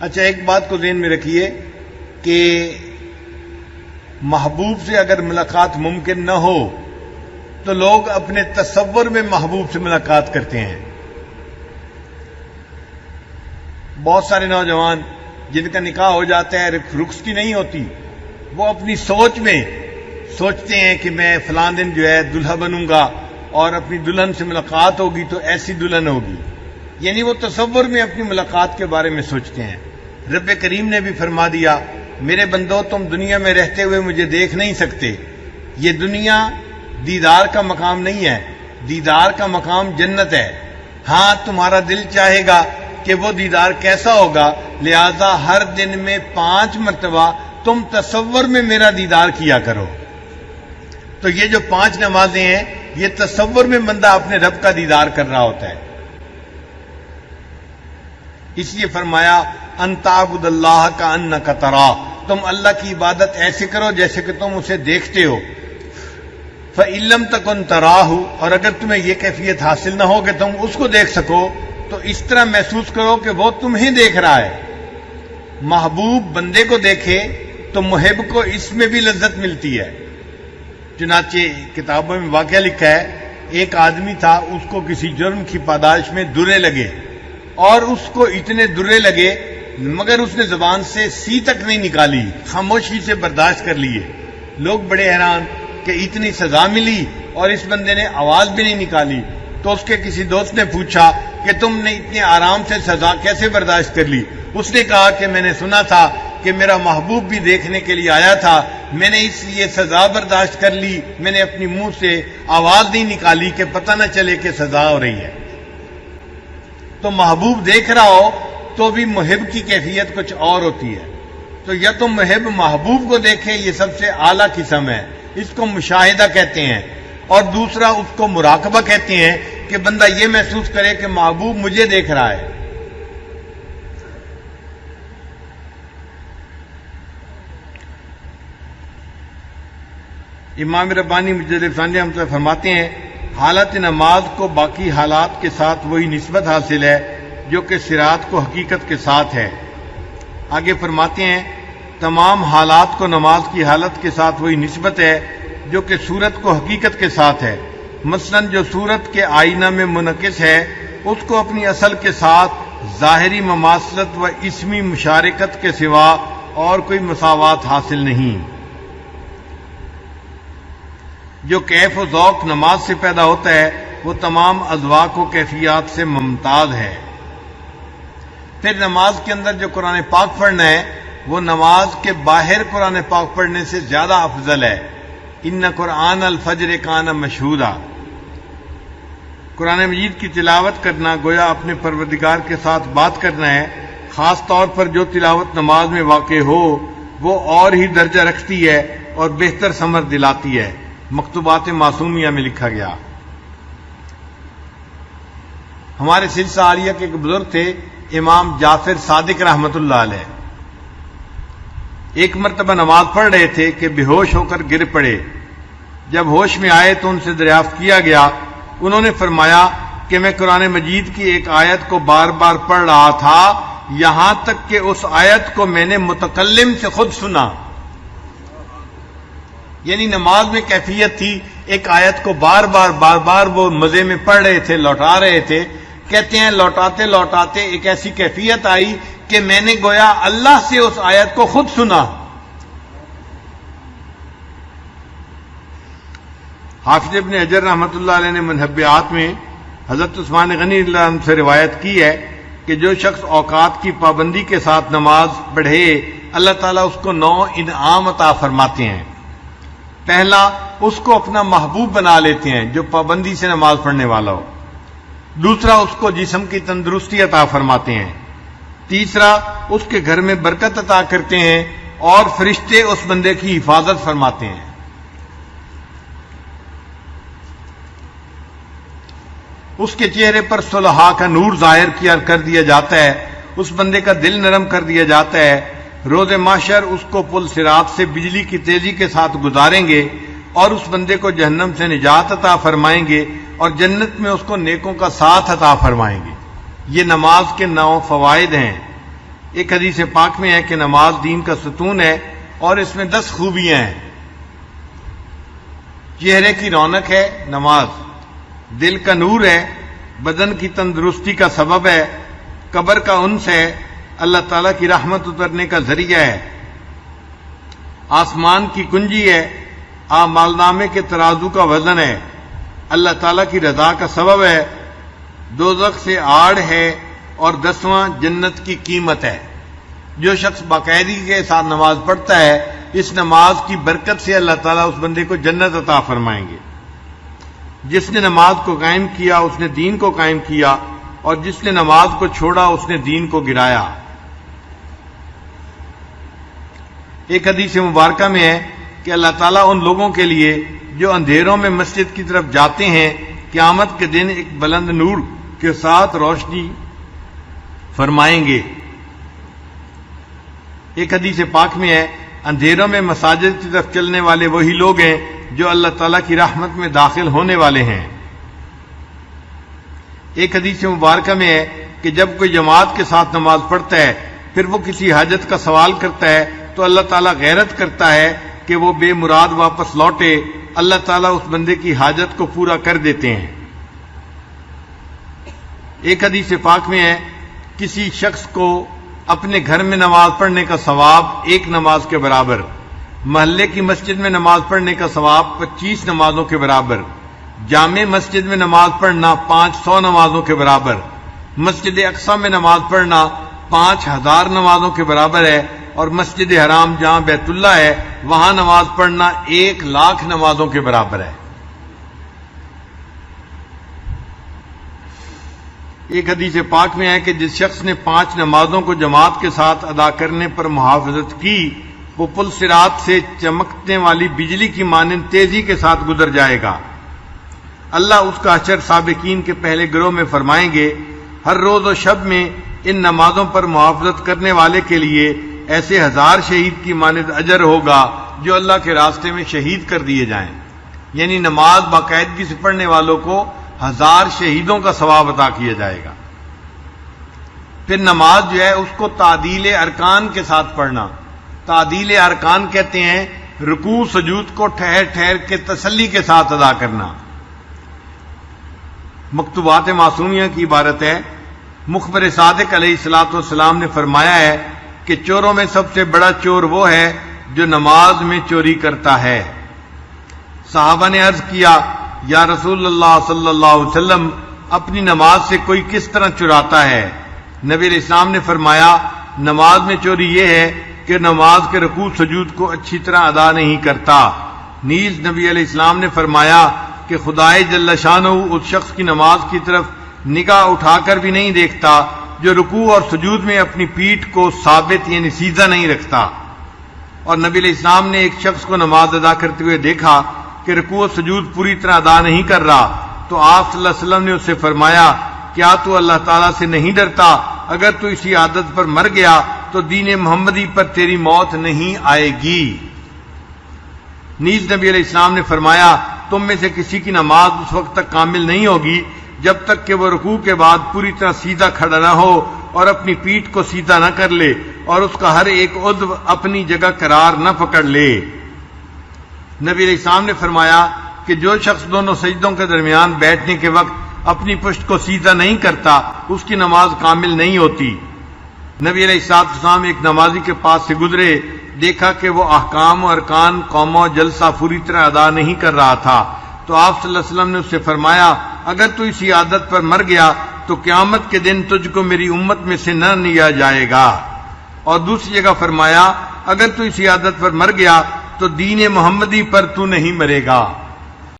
اچھا، ایک بات کو ذہن میں رکھیے کہ محبوب سے اگر ملاقات ممکن نہ ہو تو لوگ اپنے تصور میں محبوب سے ملاقات کرتے ہیں. بہت سارے نوجوان جن کا نکاح ہو جاتا ہے رخص کی نہیں ہوتی، وہ اپنی سوچ میں سوچتے ہیں کہ میں فلاں دن جو ہے دلہا بنوں گا اور اپنی دلہن سے ملاقات ہوگی تو ایسی دلہن ہوگی، یعنی وہ تصور میں اپنی ملاقات کے بارے میں سوچتے ہیں. رب کریم نے بھی فرما دیا، میرے بندو تم دنیا میں رہتے ہوئے مجھے دیکھ نہیں سکتے. یہ دنیا دیدار کا مقام نہیں ہے، دیدار کا مقام جنت ہے. ہاں تمہارا دل چاہے گا کہ وہ دیدار کیسا ہوگا، لہذا ہر دن میں 5 مرتبہ تم تصور میں میرا دیدار کیا کرو. تو یہ جو 5 نمازیں ہیں یہ تصور میں بندہ اپنے رب کا دیدار کر رہا ہوتا ہے. اس لیے فرمایا ان تعبد اللہ کأنک تراہ، تم اللہ کی عبادت ایسے کرو جیسے کہ تم اسے دیکھتے ہو. فإن لم تکن تراہ، اور اگر تمہیں یہ کیفیت حاصل نہ ہو کہ تم اس کو دیکھ سکو تو اس طرح محسوس کرو کہ وہ تمہیں دیکھ رہا ہے. محبوب بندے کو دیکھے تو محب کو اس میں بھی لذت ملتی ہے. چنانچہ کتابوں میں واقعہ لکھا ہے، ایک آدمی تھا، اس کو کسی جرم کی پاداش میں درے لگے، اور اس کو اتنے درے لگے مگر اس نے زبان سے سی تک نہیں نکالی، خاموشی سے برداشت کر لیے. لوگ بڑے حیران کہ اتنی سزا ملی اور اس بندے نے آواز بھی نہیں نکالی. تو اس کے کسی دوست نے پوچھا کہ تم نے اتنے آرام سے سزا کیسے برداشت کر لی؟ اس نے کہا کہ میں نے سنا تھا کہ میرا محبوب بھی دیکھنے کے لیے آیا تھا، میں نے اس لیے سزا برداشت کر لی، میں نے اپنی منہ سے آواز نہیں نکالی کہ پتہ نہ چلے کہ سزا ہو رہی ہے. تو محبوب دیکھ رہا ہو تو بھی محب کی کیفیت کچھ اور ہوتی ہے. تو یا تو محب محبوب کو دیکھے، یہ سب سے اعلیٰ قسم ہے، اس کو مشاہدہ کہتے ہیں. اور دوسرا اس کو مراقبہ کہتے ہیں کہ بندہ یہ محسوس کرے کہ محبوب مجھے دیکھ رہا ہے. امام ربانی مجدد ثانی رحمۃ اللہ فرماتے ہیں، حالت نماز کو باقی حالات کے ساتھ وہی نسبت حاصل ہے جو کہ صراط کو حقیقت کے ساتھ ہے. آگے فرماتے ہیں، تمام حالات کو نماز کی حالت کے ساتھ وہی نسبت ہے جو کہ صورت کو حقیقت کے ساتھ ہے. مثلا جو صورت کے آئینہ میں منعکس ہے اس کو اپنی اصل کے ساتھ ظاہری مماثلت و اسمی مشارکت کے سوا اور کوئی مساوات حاصل نہیں. جو کیف و ذوق نماز سے پیدا ہوتا ہے وہ تمام اذواق و کیفیات سے ممتاز ہے. پھر نماز کے اندر جو قرآن پاک پڑھنا ہے وہ نماز کے باہر قرآن پاک پڑھنے سے زیادہ افضل ہے. ان قرآن الفجر کان مشہودا، قرآن مجید کی تلاوت کرنا گویا اپنے پروردگار کے ساتھ بات کرنا ہے. خاص طور پر جو تلاوت نماز میں واقع ہو وہ اور ہی درجہ رکھتی ہے اور بہتر ثمر دلاتی ہے. مکتوبات معصومیہ میں لکھا گیا. ہمارے سلسلہ عالیہ کے ایک بزرگ تھے، امام جعفر صادق رحمت اللہ علیہ. ایک مرتبہ نماز پڑھ رہے تھے کہ بے ہوش ہو کر گر پڑے. جب ہوش میں آئے تو ان سے دریافت کیا گیا. انہوں نے فرمایا کہ میں قرآن مجید کی ایک آیت کو بار بار پڑھ رہا تھا یہاں تک کہ اس آیت کو میں نے متکلم سے خود سنا. یعنی نماز میں کیفیت تھی، ایک آیت کو بار بار وہ مزے میں پڑھ رہے تھے، لوٹا رہے تھے. کہتے ہیں لوٹاتے لوٹاتے ایک ایسی کیفیت آئی کہ میں نے گویا اللہ سے اس آیت کو خود سنا. حافظ ابن حجر رحمۃ اللہ علیہ نے منہبات میں حضرت عثمان غنی رضی اللہ عنہ سے روایت کی ہے کہ جو شخص اوقات کی پابندی کے ساتھ نماز پڑھے اللہ تعالیٰ اس کو 9 انعام عطا فرماتے ہیں. پہلا، اس کو اپنا محبوب بنا لیتے ہیں جو پابندی سے نماز پڑھنے والا ہو. دوسرا، اس کو جسم کی تندرستی عطا فرماتے ہیں. تیسرا، اس کے گھر میں برکت عطا کرتے ہیں اور فرشتے اس بندے کی حفاظت فرماتے ہیں. اس کے چہرے پر صلحاء کا نور ظاہر کر دیا جاتا ہے، اس بندے کا دل نرم کر دیا جاتا ہے. روز محشر اس کو پل صراط سے بجلی کی تیزی کے ساتھ گزاریں گے اور اس بندے کو جہنم سے نجات عطا فرمائیں گے اور جنت میں اس کو نیکوں کا ساتھ عطا فرمائیں گے. یہ نماز کے 9 فوائد ہیں. ایک حدیث پاک میں ہے کہ نماز دین کا ستون ہے اور اس میں 10 خوبیاں ہیں۔ چہرے کی رونق ہے نماز، دل کا نور ہے، بدن کی تندرستی کا سبب ہے، قبر کا انس ہے، اللہ تعالیٰ کی رحمت اترنے کا ذریعہ ہے، آسمان کی کنجی ہے، اعمال نامے کے ترازو کا وزن ہے، اللہ تعالیٰ کی رضا کا سبب ہے، دوزخ سے آڑ ہے، اور 10واں جنت کی قیمت ہے۔ جو شخص باقاعدگی کے ساتھ نماز پڑھتا ہے، اس نماز کی برکت سے اللہ تعالیٰ اس بندے کو جنت عطا فرمائیں گے۔ جس نے نماز کو قائم کیا اس نے دین کو قائم کیا، اور جس نے نماز کو چھوڑا اس نے دین کو گرایا۔ ایک حدیث مبارکہ میں ہے کہ اللہ تعالیٰ ان لوگوں کے لیے جو اندھیروں میں مسجد کی طرف جاتے ہیں قیامت کے دن ایک بلند نور کے ساتھ روشنی فرمائیں گے۔ ایک حدیث پاک میں ہے اندھیروں میں مساجد کی طرف چلنے والے وہی لوگ ہیں جو اللہ تعالیٰ کی رحمت میں داخل ہونے والے ہیں۔ ایک حدیث مبارکہ میں ہے کہ جب کوئی جماعت کے ساتھ نماز پڑھتا ہے پھر وہ کسی حاجت کا سوال کرتا ہے تو اللہ تعالیٰ غیرت کرتا ہے کہ وہ بے مراد واپس لوٹے، اللہ تعالیٰ اس بندے کی حاجت کو پورا کر دیتے ہیں۔ ایک حدیث پاک میں ہے کسی شخص کو اپنے گھر میں نماز پڑھنے کا ثواب 1 نماز کے برابر، محلے کی مسجد میں نماز پڑھنے کا ثواب 25 نمازوں کے برابر، جامع مسجد میں نماز پڑھنا 500 نمازوں کے برابر، مسجد اقصی میں نماز پڑھنا 5000 نمازوں کے برابر ہے، اور مسجد حرام جہاں بیت اللہ ہے وہاں نماز پڑھنا 1,00,000 نمازوں کے برابر ہے۔ ایک حدیث پاک میں ہے کہ جس شخص نے 5 نمازوں کو جماعت کے ساتھ ادا کرنے پر محافظت کی وہ پل صراط سے چمکنے والی بجلی کی مانند تیزی کے ساتھ گزر جائے گا۔ اللہ اس کا حشر سابقین کے پہلے گروہ میں فرمائیں گے۔ ہر روز و شب میں ان نمازوں پر محافظت کرنے والے کے لیے ایسے 1000 شہید کی مانند اجر ہوگا جو اللہ کے راستے میں شہید کر دیے جائیں، یعنی نماز باقاعدگی سے پڑھنے والوں کو 1000 شہیدوں کا ثواب عطا کیا جائے گا۔ پھر نماز جو ہے اس کو تعدیل ارکان کے ساتھ پڑھنا۔ تعدیل ارکان کہتے ہیں رکوع سجود کو ٹھہر ٹھہر کے تسلی کے ساتھ ادا کرنا۔ مکتوبات معصومیہ کی عبارت ہے، مخبر صادق علیہ الصلوۃ والسلام نے فرمایا ہے کہ چوروں میں سب سے بڑا چور وہ ہے جو نماز میں چوری کرتا ہے۔ صحابہ نے عرض کیا یا رسول اللہ صلی اللہ علیہ وسلم اپنی نماز سے کوئی کس طرح چراتا ہے؟ نبی علیہ السلام نے فرمایا نماز میں چوری یہ ہے کہ نماز کے رکوع سجود کو اچھی طرح ادا نہیں کرتا۔ نیز نبی علیہ السلام نے فرمایا کہ خدائے جل شانہ اس شخص کی نماز کی طرف نگاہ اٹھا کر بھی نہیں دیکھتا جو رکوع اور سجود میں اپنی پیٹھ کو ثابت یعنی سیدھا نہیں رکھتا۔ اور نبی علیہ السلام نے ایک شخص کو نماز ادا کرتے ہوئے دیکھا کہ رکوع و سجود پوری طرح ادا نہیں کر رہا، تو آپ صلی اللہ علیہ وسلم نے اس سے فرمایا کیا تو اللہ تعالیٰ سے نہیں ڈرتا؟ اگر تو اسی عادت پر مر گیا تو دین محمدی پر تیری موت نہیں آئے گی۔ نیز نبی علیہ السلام نے فرمایا تم میں سے کسی کی نماز اس وقت تک کامل نہیں ہوگی جب تک کہ وہ رکوع کے بعد پوری طرح سیدھا کھڑا نہ ہو اور اپنی پیٹھ کو سیدھا نہ کر لے اور اس کا ہر ایک عضو اپنی جگہ قرار نہ پکڑ لے۔ نبی علیہ السلام نے فرمایا کہ جو شخص دونوں سجدوں کے درمیان بیٹھنے کے وقت اپنی پشت کو سیدھا نہیں کرتا اس کی نماز کامل نہیں ہوتی۔ نبی علیہ السلام ایک نمازی کے پاس سے گزرے، دیکھا کہ وہ احکام و ارکان قوم و جلسہ پوری طرح ادا نہیں کر رہا تھا، تو آپ صلی اللہ علیہ وسلم نے اس سے فرمایا اگر تو اسی عادت پر مر گیا تو قیامت کے دن تجھ کو میری امت میں سے نہ لیا جائے گا۔ اور دوسری جگہ فرمایا اگر تو اسی عادت پر مر گیا تو دین محمدی پر تو نہیں مرے گا۔